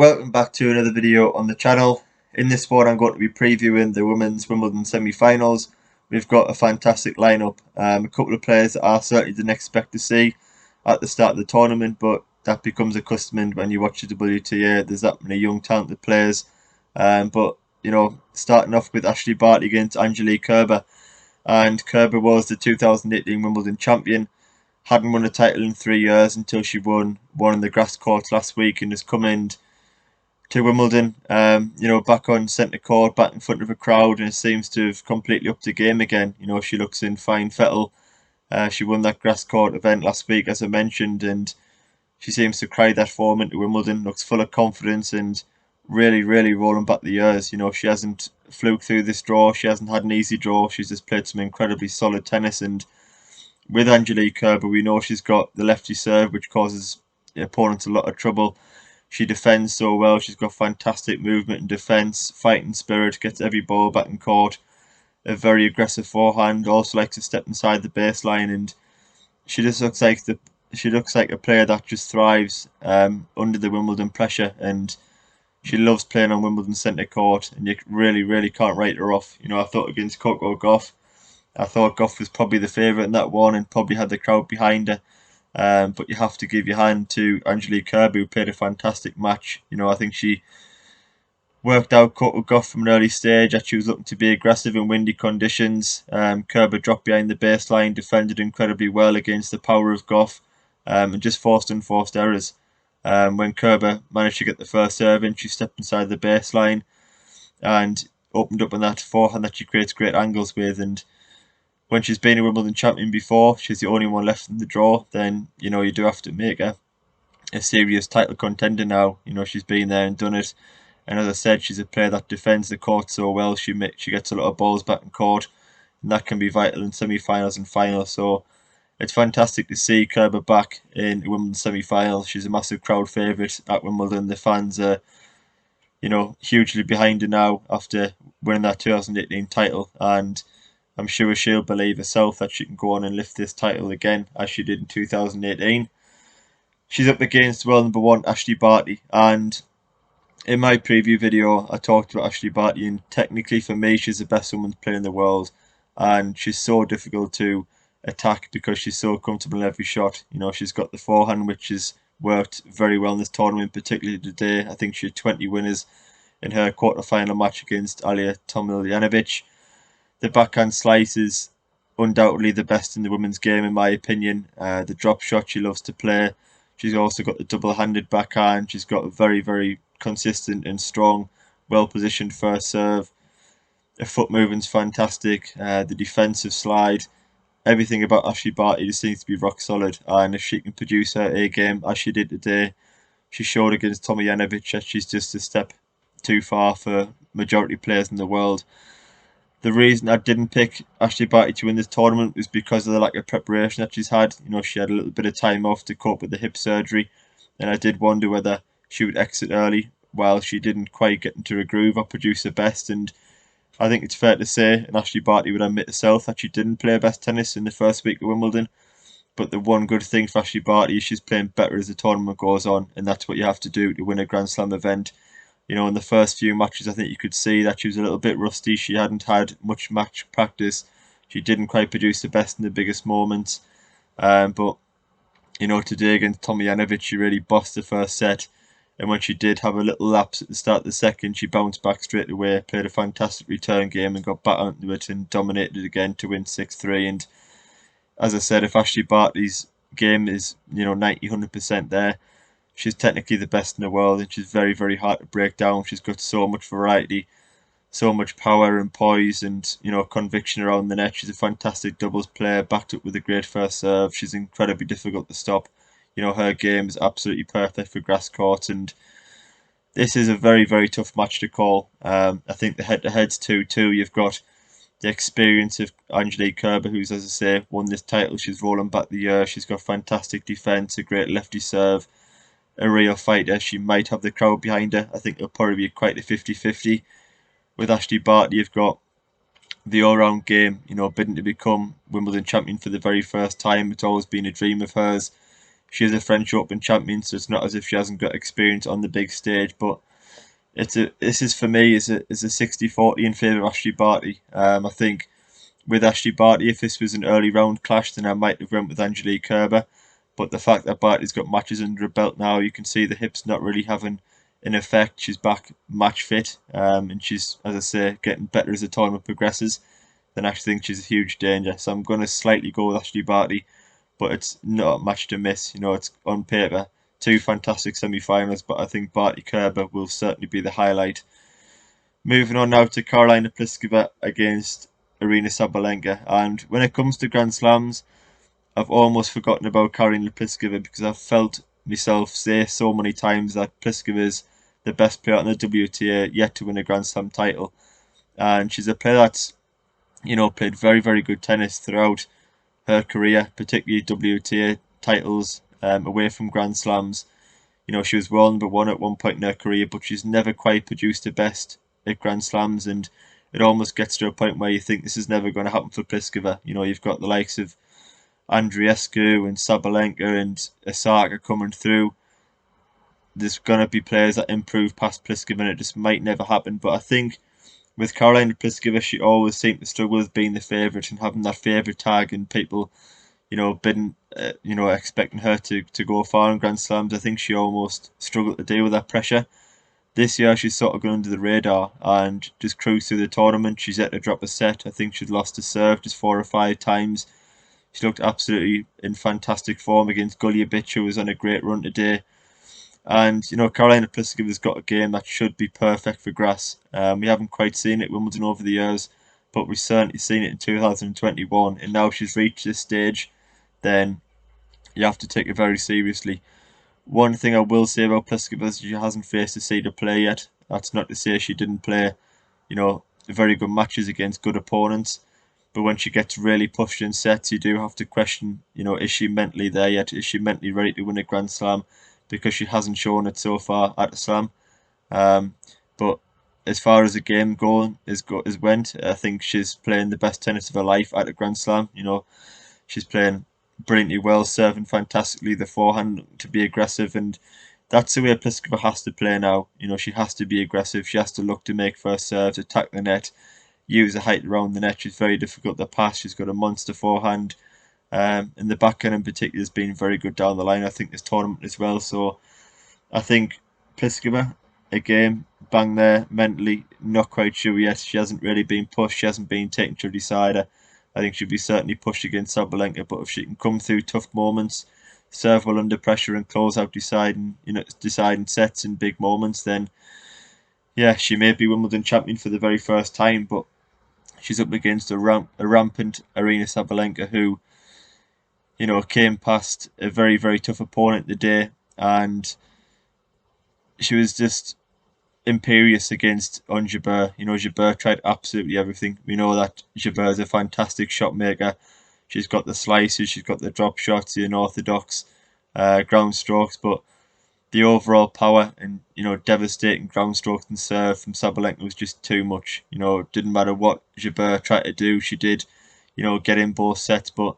Welcome back to another video on the channel. In this one I'm going to be previewing the women's Wimbledon semi-finals. We've got a fantastic lineup, a couple of players that I certainly didn't expect to see at the start of the tournament, but that becomes a custom when you watch the WTA. There's that many young talented players, but starting off with Ashley Barty against Angelique Kerber, and Kerber was the 2018 Wimbledon champion. Hadn't won a title in 3 years until she won one in the grass courts last week, and has come in to Wimbledon, back on centre court, back in front of a crowd, and it seems to have completely upped the game again. She looks in fine fettle. She won that grass court event last week, as I mentioned, and she seems to carry that form into Wimbledon. Looks full of confidence and really, really rolling back the years. She hasn't fluked through this draw. She hasn't had an easy draw. She's just played some incredibly solid tennis, and with Angelique Kerber, we know she's got the lefty serve, which causes the opponents a lot of trouble. She defends so well. She's got fantastic movement and defence, fighting spirit, gets every ball back in court. A very aggressive forehand. Also likes to step inside the baseline, and she just looks like a player that just thrives under the Wimbledon pressure, and she loves playing on Wimbledon centre court, and you really, really can't write her off. I thought against Coco Gauff, I thought Gauff was probably the favourite in that one and probably had the crowd behind her. But you have to give your hand to Angelique Kerber, who played a fantastic match. I think she worked out Coco Gauff from an early stage that she was looking to be aggressive in windy conditions. Kerber dropped behind the baseline, defended incredibly well against the power of Gauff, and just forced unforced errors. When Kerber managed to get the first serve in, she stepped inside the baseline and opened up on that forehand that she creates great angles with. And when she's been a Wimbledon champion before, she's the only one left in the draw, then you do have to make her a serious title contender now. She's been there and done it, and as I said, she's a player that defends the court so well. She gets a lot of balls back in court, and that can be vital in semi-finals and finals. So it's fantastic to see Kerber back in Wimbledon semi-final. She's a massive crowd favourite at Wimbledon. The fans are hugely behind her now after winning that 2018 title, and I'm sure she'll believe herself that she can go on and lift this title again, as she did in 2018. She's up against world number one Ashley Barty, and in my preview video I talked about Ashley Barty, and technically for me she's the best women's player in the world, and she's so difficult to attack because she's so comfortable in every shot. She's got the forehand, which has worked very well in this tournament, particularly today. I think she had 20 winners in her quarter-final match against Alia Tomljanovic. The backhand slice is undoubtedly the best in the women's game, in my opinion. The drop shot she loves to play. She's also got the double-handed backhand. She's got a very, very consistent and strong, well-positioned first serve. Her foot movement's fantastic. The defensive slide. Everything about Ashley Barty just seems to be rock solid. And if she can produce her A game as she did today, she showed against Tomljanovic that she's just a step too far for majority players in the world. The reason I didn't pick Ashley Barty to win this tournament was because of the lack of preparation that she's had. She had a little bit of time off to cope with the hip surgery, and I did wonder whether she would exit early while she didn't quite get into a groove or produce her best. And I think it's fair to say, and Ashley Barty would admit herself, that she didn't play her best tennis in the first week of Wimbledon. But the one good thing for Ashley Barty is she's playing better as the tournament goes on, and that's what you have to do to win a Grand Slam event. In the first few matches, I think you could see that she was a little bit rusty. She hadn't had much match practice. She didn't quite produce the best in the biggest moments. But today against Tomljanovic, she really bossed the first set. And when she did have a little lapse at the start of the second, she bounced back straight away, played a fantastic return game and got back onto it and dominated again to win 6-3. And as I said, if Ashley Barty's game is 90-100% there, she's technically the best in the world, and she's very, very hard to break down. She's got so much variety, so much power and poise, and conviction around the net. She's a fantastic doubles player, backed up with a great first serve. She's incredibly difficult to stop. Her game is absolutely perfect for grass courts, and this is a very, very tough match to call. I think the head-to-head's 2-2. You've got the experience of Angelique Kerber, who's, as I say, won this title. She's rolling back the year. She's got fantastic defence, a great lefty serve, a real fighter. She might have the crowd behind her. I think it'll probably be quite a 50-50. With Ashley Barty, you've got the all-round game, bidding to become Wimbledon champion for the very first time. It's always been a dream of hers. She is a French Open champion, so it's not as if she hasn't got experience on the big stage. But this is for me is a 60-40 in favour of Ashley Barty. I think with Ashley Barty, if this was an early round clash, then I might have went with Angelique Kerber. But the fact that Barty's got matches under her belt now, you can see the hips not really having an effect. She's back match fit, and she's, as I say, getting better as the tournament progresses. Then I actually think she's a huge danger. So I'm going to slightly go with Ashley Barty, but it's not much to miss. It's on paper two fantastic semi-finals, but I think Barty Kerber will certainly be the highlight. Moving on now to Karolina Pliskova against Aryna Sabalenka, and when it comes to Grand Slams, I've almost forgotten about Karolina Pliskova because I've felt myself say so many times that Pliskova is the best player on the WTA yet to win a Grand Slam title, and she's a player that's played very, very good tennis throughout her career, particularly WTA titles away from Grand Slams. She was world number one at one point in her career, but she's never quite produced her best at Grand Slams, and it almost gets to a point where you think this is never going to happen for Pliskova. You've got the likes of Andreescu and Sabalenka and Osaka coming through. There's going to be players that improve past Pliskova, and it just might never happen. But I think with Karolina Pliskova, she always seemed to struggle with being the favourite and having that favourite tag, and people, bidding, expecting her to go far in Grand Slams. I think she almost struggled to deal with that pressure. This year, she's sort of gone under the radar and just cruised through the tournament. She's yet to drop a set. I think she'd lost a serve just 4 or 5 times. She looked absolutely in fantastic form against Guljevic, who was on a great run today. And, Karolina Pliskova's got a game that should be perfect for grass. We haven't quite seen it at Wimbledon over the years, but we've certainly seen it in 2021. And now she's reached this stage, then you have to take it very seriously. One thing I will say about Pliskova is she hasn't faced a seeded player yet. That's not to say she didn't play, very good matches against good opponents. But when she gets really pushed in sets, you do have to question, is she mentally there yet? Is she mentally ready to win a Grand Slam? Because she hasn't shown it so far at a slam. But as far as the game went, I think she's playing the best tennis of her life at a Grand Slam. She's playing brilliantly well, serving fantastically, the forehand to be aggressive, and that's the way Pliskova has to play now. She has to be aggressive. She has to look to make first serves, attack the net, use the height around the net. She's very difficult to pass. She's got a monster forehand. And the backhand in particular has been very good down the line, I think, this tournament as well. So I think Pliskova, again, bang there mentally, not quite sure yet. She hasn't really been pushed. She hasn't been taken to a decider. I think she'll be certainly pushed against Sabalenka, but if she can come through tough moments, serve well under pressure and close out deciding sets in big moments, then yeah, she may be Wimbledon champion for the very first time. But she's up against a rampant Aryna Sabalenka who came past a very, very tough opponent today, and she was just imperious against on Jabeur. Jabeur tried absolutely everything. We know that Jabeur is a fantastic shot maker. She's got the slices, she's got the drop shots, the unorthodox ground strokes, but the overall power and devastating ground strokes and serve from Sabalenka was just too much. It didn't matter what Jabeur tried to do, she did, get in both sets, but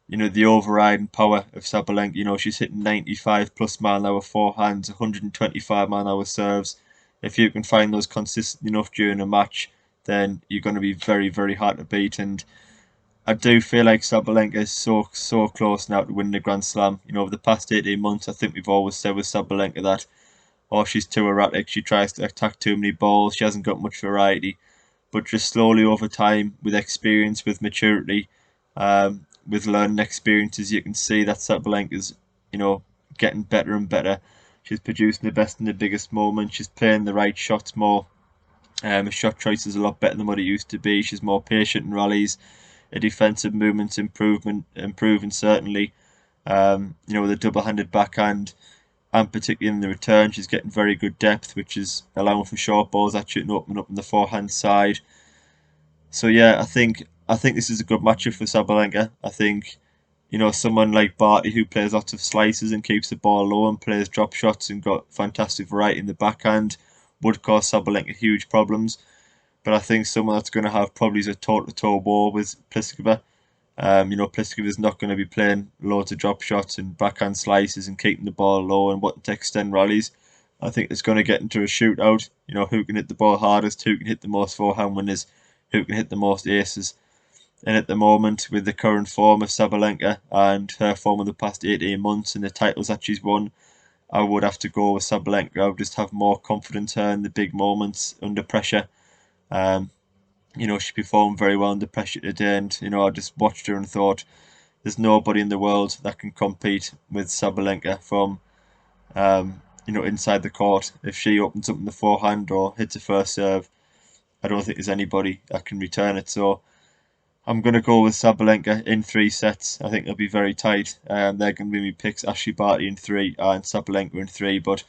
the overriding power of Sabalenka, she's hitting 95 plus mile an hour forehands, 125 mile an hour serves. If you can find those consistent enough during a match, then you're going to be very, very hard to beat. And I do feel like Sabalenka is so close now to winning the Grand Slam. Over the past 18 months, I think we've always said with Sabalenka that, she's too erratic, she tries to attack too many balls, she hasn't got much variety. But just slowly over time, with experience, with maturity, with learning experiences, you can see that Sabalenka's, getting better and better. She's producing the best in the biggest moments. She's playing the right shots more. Her shot choice is a lot better than what it used to be. She's more patient in rallies. Her defensive movements improving certainly. With a double-handed backhand, and particularly in the return, she's getting very good depth, which is allowing for short balls actually and opening up on the forehand side. So yeah, I think this is a good matchup for Sabalenka. I think, someone like Barty who plays lots of slices and keeps the ball low and plays drop shots and got fantastic variety in the backhand would cause Sabalenka huge problems. But I think someone that's going to have probably a toe-to-toe war with Pliskova Pliskova's not going to be playing loads of drop shots and backhand slices and keeping the ball low and wanting to extend rallies. I think it's going to get into a shootout. Who can hit the ball hardest, who can hit the most forehand winners, who can hit the most aces. And at the moment, with the current form of Sabalenka and her form of the past 18 months and the titles that she's won, I would have to go with Sabalenka. I would just have more confidence her in the big moments under pressure. Um, she performed very well under pressure today, and I just watched her and thought there's nobody in the world that can compete with Sabalenka from inside the court. If she opens up in the forehand or hits a first serve, I don't think there's anybody that can return it. So I'm going to go with Sabalenka in 3 sets. I think they'll be very tight. They're going to be my picks: Ashley Barty in 3 and Sabalenka in 3. But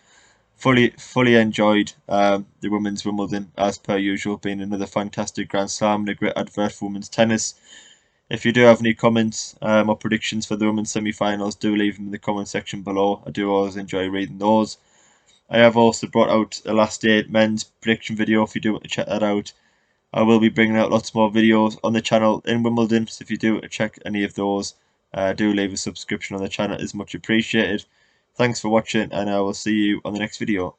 fully enjoyed the women's Wimbledon as per usual, being another fantastic Grand Slam and a great advert for women's tennis. If you do have any comments or predictions for the women's semi-finals, do leave them in the comment section below. I do always enjoy reading those. I have also brought out a last 8 men's prediction video if you do want to check that out. I will be bringing out lots more videos on the channel in Wimbledon, so if you do want to check any of those, do leave a subscription on the channel, it is much appreciated. Thanks for watching, and I will see you on the next video.